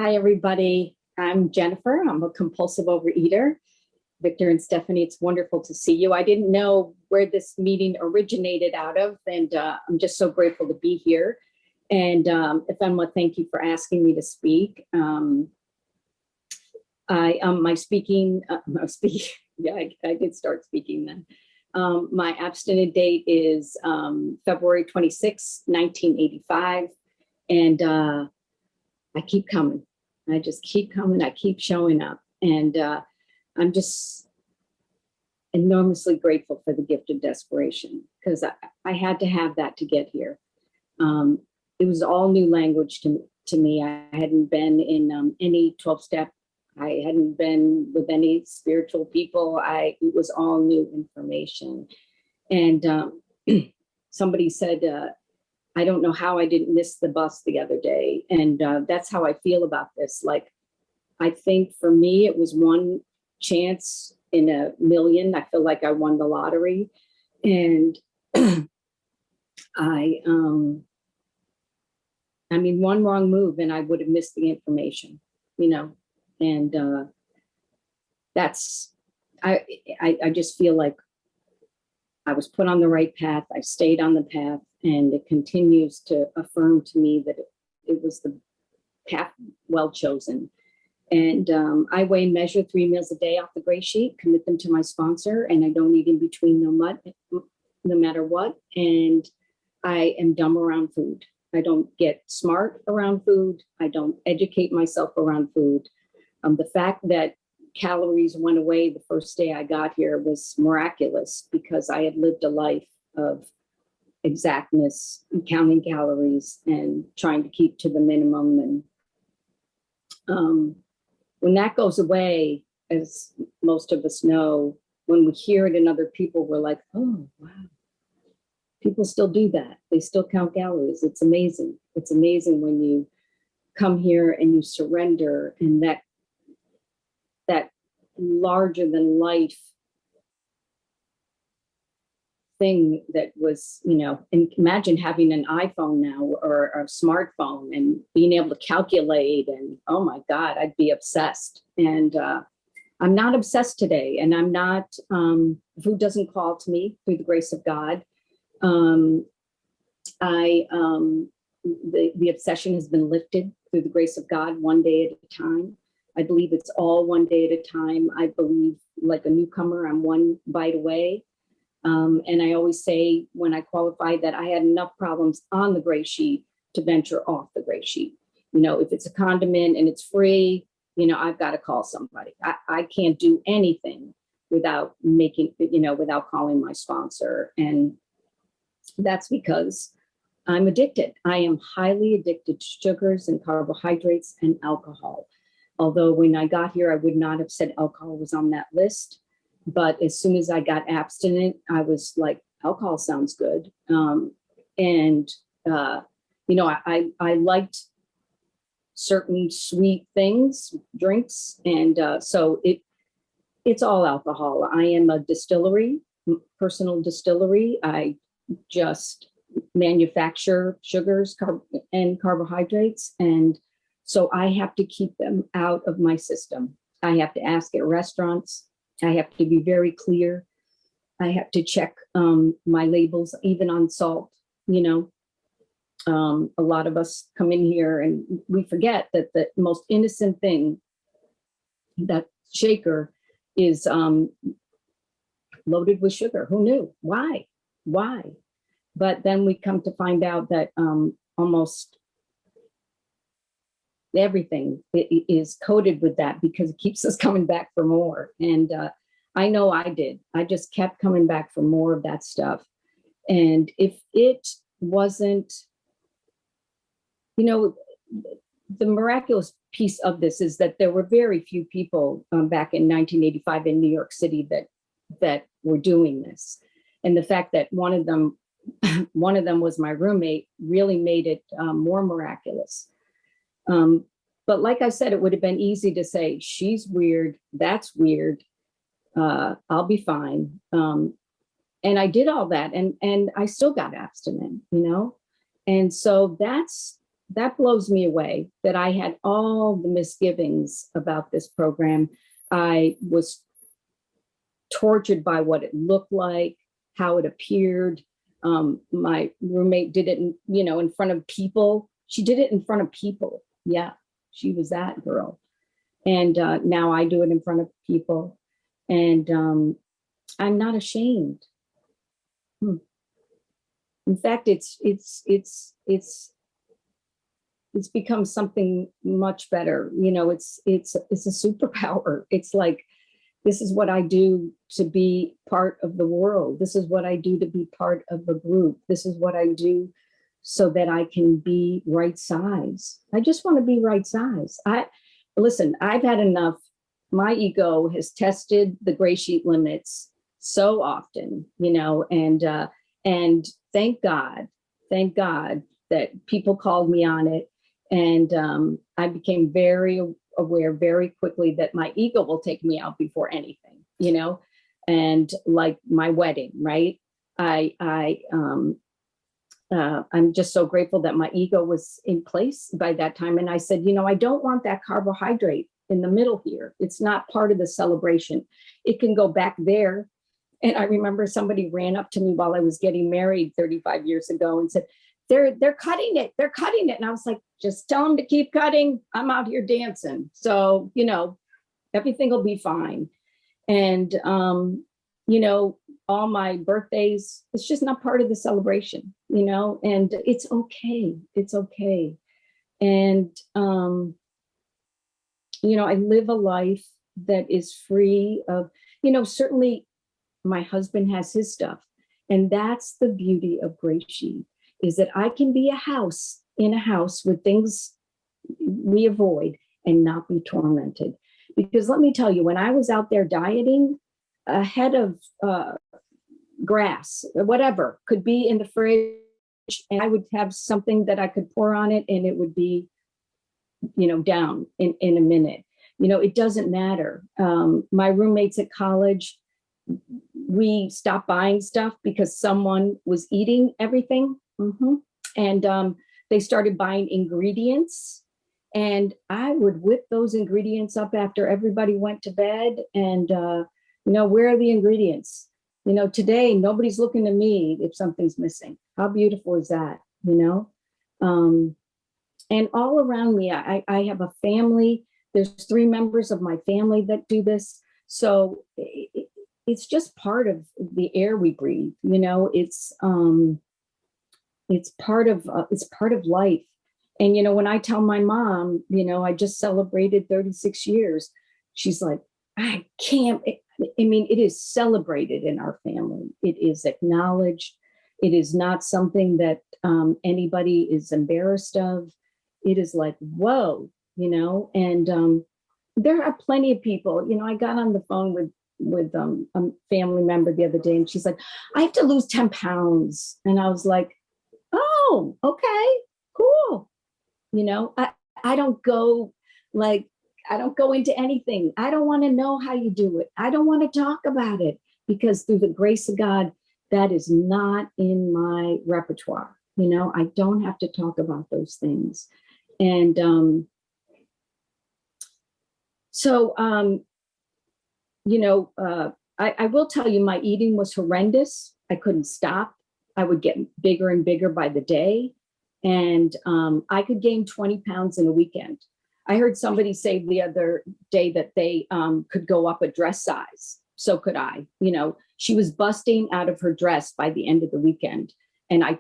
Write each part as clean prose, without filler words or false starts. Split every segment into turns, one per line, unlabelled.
Hi, everybody. I'm Jennifer. I'm a compulsive overeater. Victor and Stephanie, it's wonderful to see you. I didn't know where this meeting originated out of, and I'm just so grateful to be here. And Efenwa, thank you for asking me to speak. My speaking, yeah, I did start speaking then. My abstinent date is February 26, 1985. And I keep coming. I just keep coming. I keep showing up. And I'm just enormously grateful for the gift of desperation because I had to have that to get here. It was all new language to me. I hadn't been in any 12-step. I hadn't been with any spiritual people. It was all new information. And somebody said, I don't know how I didn't miss the bus the other day. And that's how I feel about this. Like, I think for me, it was one chance in a million. I feel like I won the lottery. And I mean, one wrong move and I would have missed the information, and I just feel like I was put on the right path. I stayed on the path, and it continues to affirm to me that it was the path well chosen. And I weigh and measure 3 meals a day off the gray sheet, commit them to my sponsor, and I don't eat in between no matter what. And I am dumb around food. I don't get smart around food. I don't educate myself around food. The fact that calories went away the first day I got here was miraculous because I had lived a life of exactness, counting calories and trying to keep to the minimum. And when that goes away, as most of us know, when we hear it in other people, we're like, oh, wow. People still do that. They still count calories. It's amazing. It's amazing when you come here and you surrender, and that larger than life thing that was, and imagine having an iPhone now or a smartphone and being able to calculate, and oh my God, I'd be obsessed. And I'm not obsessed today, and I'm not, food doesn't call to me through the grace of God. The obsession has been lifted through the grace of God, one day at a time. I believe it's all one day at a time. I believe, like a newcomer, I'm one bite away. And I always say when I qualified that I had enough problems on the gray sheet to venture off the gray sheet. If it's a condiment and it's free, I've got to call somebody. I can't do anything without without calling my sponsor. And that's because I'm addicted. I am highly addicted to sugars and carbohydrates and alcohol. Although when I got here, I would not have said alcohol was on that list. But as soon as I got abstinent, I was like, alcohol sounds good. I liked certain sweet things, drinks. And so it's all alcohol. I am a distillery, personal distillery. I just manufacture sugars and carbohydrates. And so I have to keep them out of my system. I have to ask at restaurants. I have to be very clear. I have to check my labels, even on salt. A lot of us come in here and we forget that the most innocent thing, that shaker, is loaded with sugar. Who knew? Why? But then we come to find out that almost everything is coated with that because it keeps us coming back for more. And I know I did. I just kept coming back for more of that stuff. And if it wasn't, the miraculous piece of this is that there were very few people back in 1985 in New York City that were doing this. And the fact that one of them was my roommate really made it more miraculous. But like I said, it would have been easy to say, she's weird, that's weird, I'll be fine. And I did all that, and I still got abstinent, And so that's that blows me away that I had all the misgivings about this program. I was tortured by what it looked like, how it appeared. My roommate did it, in front of people. She did it in front of people. Yeah, she was that girl. And now I do it in front of people. And I'm not ashamed. In fact, it's become something much better. It's a superpower. It's like, this is what I do to be part of the world. This is what I do to be part of the group. This is what I do so that I can be right size. I just want to be right size. Listen, I've had enough. My ego has tested the gray sheet limits so often, and thank God that people called me on it. And I became very aware very quickly that my ego will take me out before anything, and like my wedding, right? I'm just so grateful that my ego was in place by that time. And I said, I don't want that carbohydrate in the middle here. It's not part of the celebration. It can go back there. And I remember somebody ran up to me while I was getting married 35 years ago and said, they're cutting it. They're cutting it. And I was like, just tell them to keep cutting. I'm out here dancing. So, everything will be fine. And, all my birthdays, it's just not part of the celebration, and it's okay. It's okay. And, I live a life that is free of, certainly my husband has his stuff. And that's the beauty of Gray Sheet, is that I can be in a house with things we avoid and not be tormented. Because let me tell you, when I was out there dieting, a head of grass, whatever, could be in the fridge, and I would have something that I could pour on it and it would be, down in a minute. It doesn't matter. My roommates at college, we stopped buying stuff because someone was eating everything. And they started buying ingredients. And I would whip those ingredients up after everybody went to bed. And, where are the ingredients? Today, nobody's looking to me if something's missing. How beautiful is that? And all around me, I have a family. There's 3 members of my family that do this. So it's just part of the air we breathe. It's part of life. And, when I tell my mom, I just celebrated 36 years, she's like, I can't. It is celebrated in our family. It is acknowledged. It is not something that anybody is embarrassed of. It is like, whoa, and there are plenty of people. I got on the phone with a family member the other day, and she's like, I have to lose 10 pounds. And I was like, oh, okay, cool. I don't go into anything. I don't want to know how you do it. I don't want to talk about it, because through the grace of God, that is not in my repertoire. I don't have to talk about those things. And I will tell you, my eating was horrendous. I couldn't stop. I would get bigger and bigger by the day. And I could gain 20 pounds in a weekend. I heard somebody say the other day that they could go up a dress size. So could I. She was busting out of her dress by the end of the weekend. And I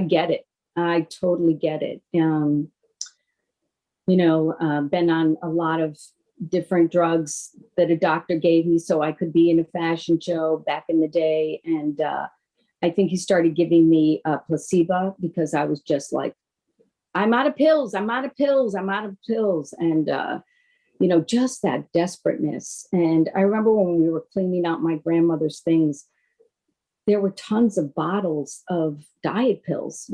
get it. I totally get it. Been on a lot of different drugs that a doctor gave me so I could be in a fashion show back in the day. And I think he started giving me a placebo because I was just like, I'm out of pills. I'm out of pills. I'm out of pills. And, just that desperateness. And I remember when we were cleaning out my grandmother's things, there were tons of bottles of diet pills,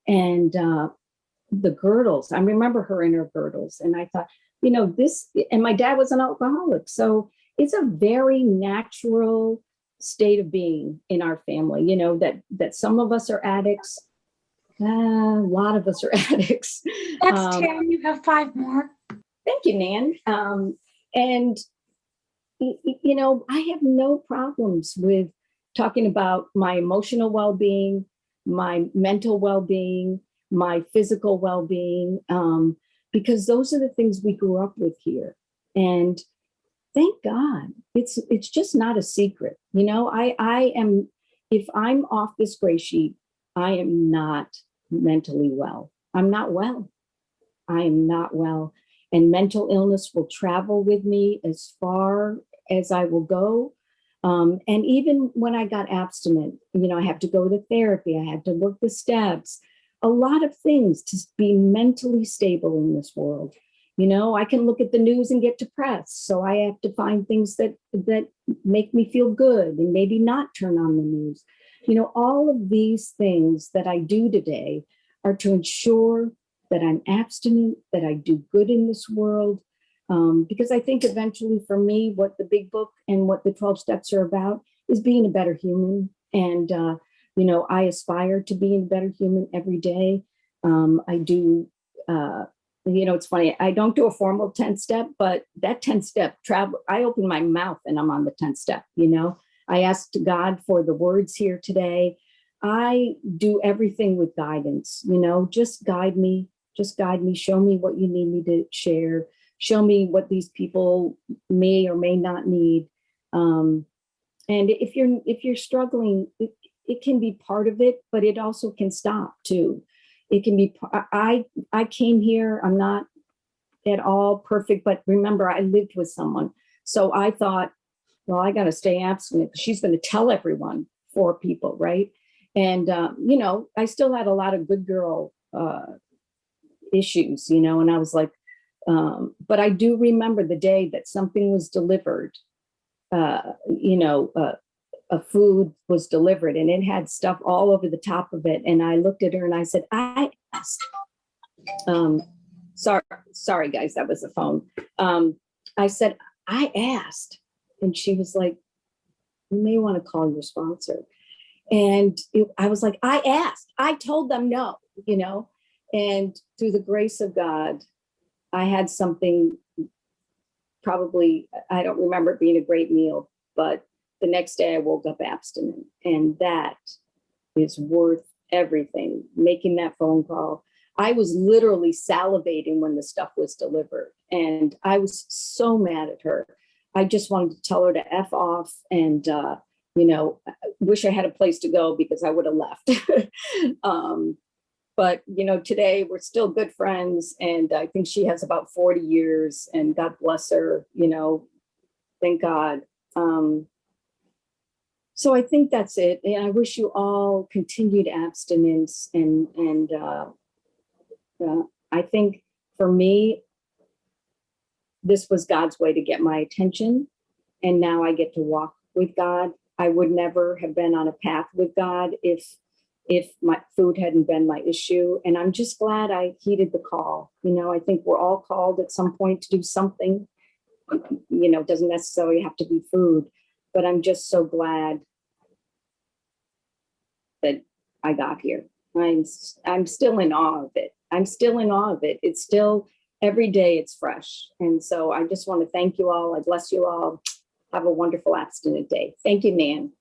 and the girdles. I remember her in her girdles. And I thought, this, and my dad was an alcoholic. So it's a very natural state of being in our family, that some of us are addicts. A lot of us are addicts.
That's 10. You have 5 more.
Thank you, Nan. And, you know, I have no problems with talking about my emotional well-being, my mental well-being, my physical well-being, because those are the things we grew up with here. And thank God, it's just not a secret. You know, I am, if I'm off this gray sheet, I am not mentally well. I'm not well. I am not well. And mental illness will travel with me as far as I will go. And even when I got abstinent, you know, I have to go to therapy. I had to work the steps, a lot of things to be mentally stable in this world. You know, I can look at the news and get depressed. So I have to find things that make me feel good and maybe not turn on the news. You know, all of these things that I do today are to ensure that I'm abstinent, that I do good in this world. Because I think eventually for me, what the big book and what the 12 steps are about is being a better human. And, you know, I aspire to being a better human every day. I do, you know, it's funny, I don't do a formal 10th step, but that 10th step travel, I open my mouth and I'm on the 10th step, you know. I asked God for the words here today. I do everything with guidance, you know, just guide me, show me what you need me to share, show me what these people may or may not need. And if you're struggling, it can be part of it, but it also can stop too. It can be, I came here, I'm not at all perfect, but remember, I lived with someone. So I thought, well, I got to stay abstinent. She's going to tell everyone, 4 people, right? And, you know, I still had a lot of good girl issues, you know, and I was like, but I do remember the day that something was delivered, you know, a food was delivered and it had stuff all over the top of it. And I looked at her and I said, I asked, sorry guys, that was the phone. I said, I asked. And she was like, you may want to call your sponsor. And I was like, I asked, I told them no, you know, and through the grace of God, I had something, probably, I don't remember it being a great meal, but the next day I woke up abstinent. And that is worth everything. Making that phone call. I was literally salivating when the stuff was delivered. And I was so mad at her. I just wanted to tell her to F off and, you know, I wish I had a place to go because I would have left. But, you know, today we're still good friends. And I think she has about 40 years and God bless her, you know, thank God. So I think that's it. And I wish you all continued abstinence. And I think for me, this was God's way to get my attention. And now I get to walk with God. I would never have been on a path with God if my food hadn't been my issue. And I'm just glad I heeded the call. You know, I think we're all called at some point to do something, you know, it doesn't necessarily have to be food, but I'm just so glad that I got here. I'm still in awe of it. I'm still in awe of it. It's still, every day it's fresh. And so I just want to thank you all. I bless you all. Have a wonderful abstinent day. Thank you, Nan.